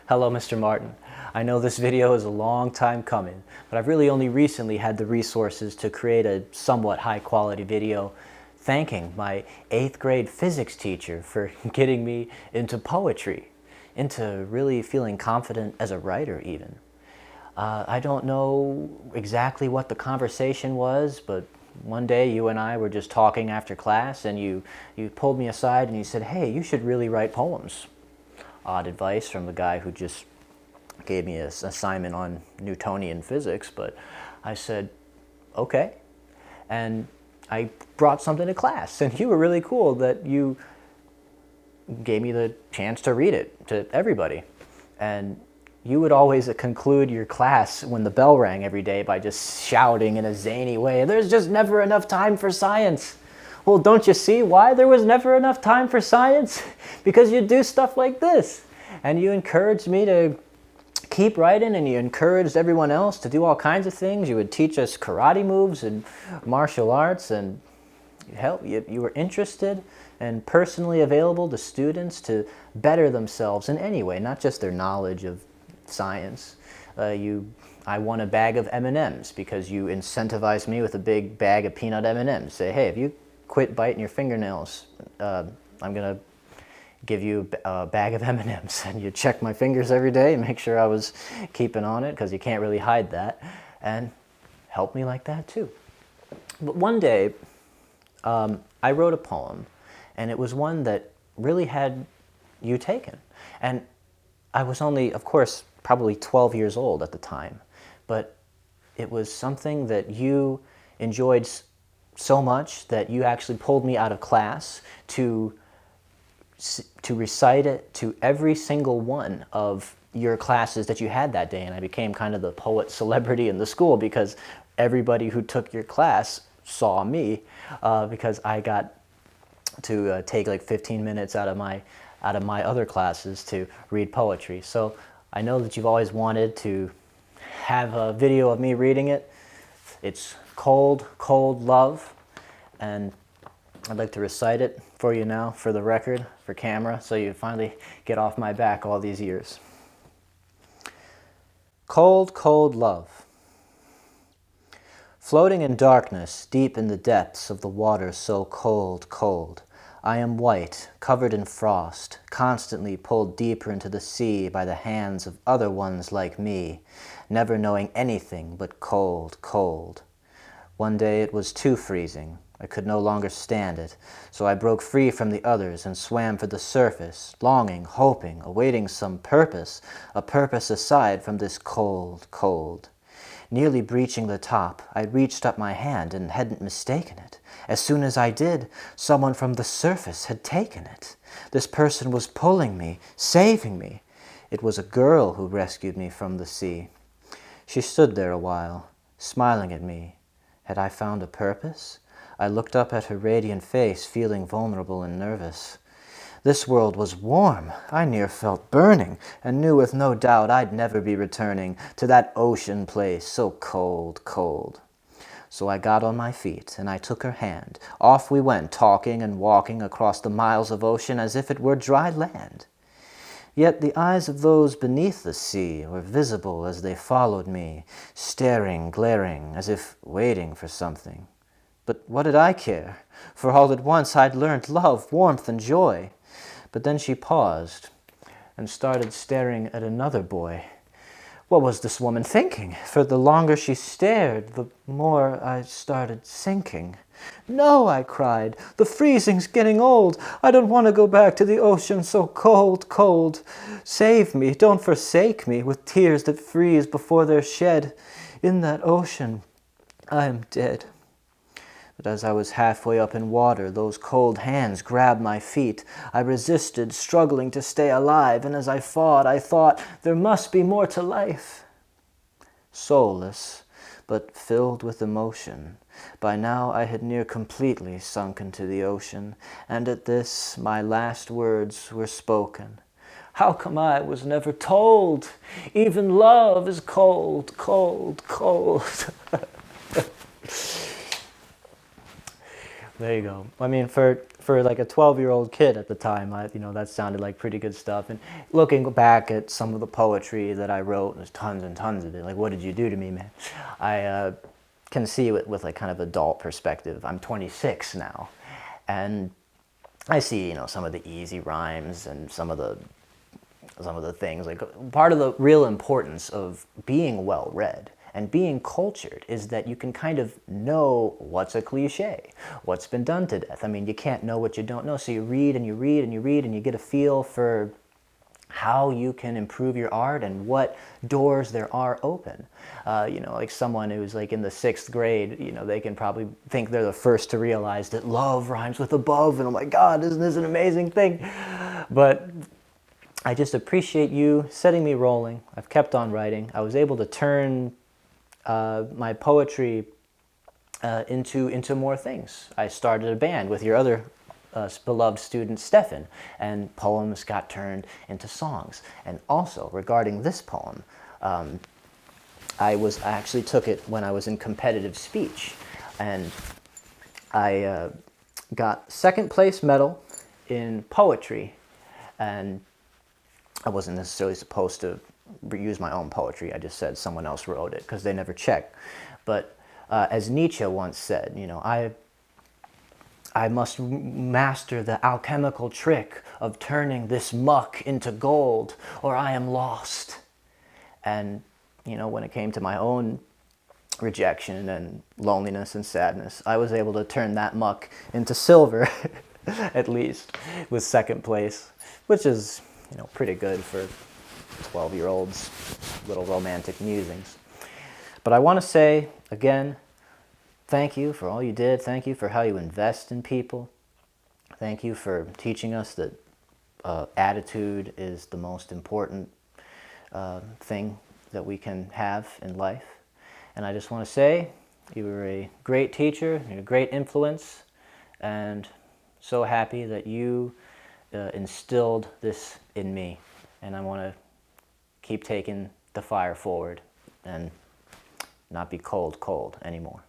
Hello, Mr. Martin. I know this video is a long time coming, but I've really only recently had the resources to create a somewhat high-quality video thanking my 8th grade physics teacher for getting me into poetry, into really feeling confident as a writer even. I don't know exactly what the conversation was, but one day you and I were just talking after class and you pulled me aside and you said, "Hey, you should really write poems." Odd advice from the guy who just gave me an assignment on Newtonian physics, but I said, okay. And I brought something to class, and you were really cool that you gave me the chance to read it to everybody. And you would always conclude your class when the bell rang every day by just shouting in a zany way, "There's just never enough time for science." Well, don't you see why there was never enough time for science? Because you do stuff like this. And you encouraged me to keep writing, and you encouraged everyone else to do all kinds of things. You would teach us karate moves and martial arts, and you were interested and personally available to students to better themselves in any way, not just their knowledge of science. I won a bag of M&Ms because you incentivized me with a big bag of peanut M&Ms. Say, "Hey, if you quit biting your fingernails, I'm going to give you a bag of M&Ms." And you check my fingers every day and make sure I was keeping on it, because you can't really hide that, and help me like that too. But one day, I wrote a poem, and it was one that really had you taken. And I was only, of course, probably 12 years old at the time, but it was something that you enjoyed so much that you actually pulled me out of class to recite it to every single one of your classes that you had that day. And I became kind of the poet celebrity in the school, because everybody who took your class saw me, because I got to take like 15 minutes out of my other classes to read poetry. So I know that you've always wanted to have a video of me reading it. It's Cold, Cold Love, and I'd like to recite it for you now, for the record, for camera, so you finally get off my back all these years. Cold, cold love. Floating in darkness, deep in the depths of the water so cold, cold, I am white, covered in frost, constantly pulled deeper into the sea by the hands of other ones like me, never knowing anything but cold, cold. One day it was too freezing. I could no longer stand it, so I broke free from the others and swam for the surface, longing, hoping, awaiting some purpose, a purpose aside from this cold, cold. Nearly breaching the top, I reached up my hand and hadn't mistaken it. As soon as I did, someone from the surface had taken it. This person was pulling me, saving me. It was a girl who rescued me from the sea. She stood there a while, smiling at me. Had I found a purpose? I looked up at her radiant face, feeling vulnerable and nervous. This world was warm. I near felt burning, and knew with no doubt I'd never be returning to that ocean place so cold, cold. So I got on my feet, and I took her hand. Off we went, talking and walking across the miles of ocean as if it were dry land. Yet the eyes of those beneath the sea were visible as they followed me, staring, glaring, as if waiting for something. But what did I care? For all at once I'd learned love, warmth, and joy. But then she paused and started staring at another boy. What was this woman thinking? For the longer she stared, the more I started sinking. "No," I cried, "the freezing's getting old. I don't want to go back to the ocean so cold, cold. Save me, don't forsake me with tears that freeze before they're shed. In that ocean, I am dead." But as I was halfway up in water, those cold hands grabbed my feet. I resisted, struggling to stay alive, and as I fought, I thought, there must be more to life. Soulless, but filled with emotion, by now I had near completely sunk into the ocean, and at this my last words were spoken. How come I was never told? Even love is cold, cold, cold. There you go. I mean, for for like a 12-year-old kid at the time, that sounded like pretty good stuff. And looking back at some of the poetry that I wrote, there's tons and tons of it. Like, what did you do to me, man? I can see it with like kind of adult perspective. I'm 26 now, and I see, some of the easy rhymes and some of the things. Like, part of the real importance of being well-read and being cultured is that you can kind of know what's a cliche, what's been done to death. I mean, you can't know what you don't know, so you read and you read and you read and you get a feel for how you can improve your art and what doors there are open. Like someone who's like in the 6th grade, they can probably think they're the first to realize that love rhymes with above, and oh my God, isn't this an amazing thing? But I just appreciate you setting me rolling. I've kept on writing. I was able to turn my poetry into more things. I started a band with your other beloved student, Stefan, and poems got turned into songs. And also, regarding this poem, I actually took it when I was in competitive speech, and I got 2nd place medal in poetry, and I wasn't necessarily supposed to use my own poetry. I just said someone else wrote it because they never check. But as Nietzsche once said, I must master the alchemical trick of turning this muck into gold, or I am lost. And, when it came to my own rejection and loneliness and sadness, I was able to turn that muck into silver, at least, with 2nd place, which is, pretty good for 12-year-olds, little romantic musings. But I want to say, again, thank you for all you did. Thank you for how you invest in people. Thank you for teaching us that attitude is the most important thing that we can have in life. And I just want to say, you were a great teacher, you're a great influence, and so happy that you instilled this in me. And I want to keep taking the fire forward and not be cold anymore.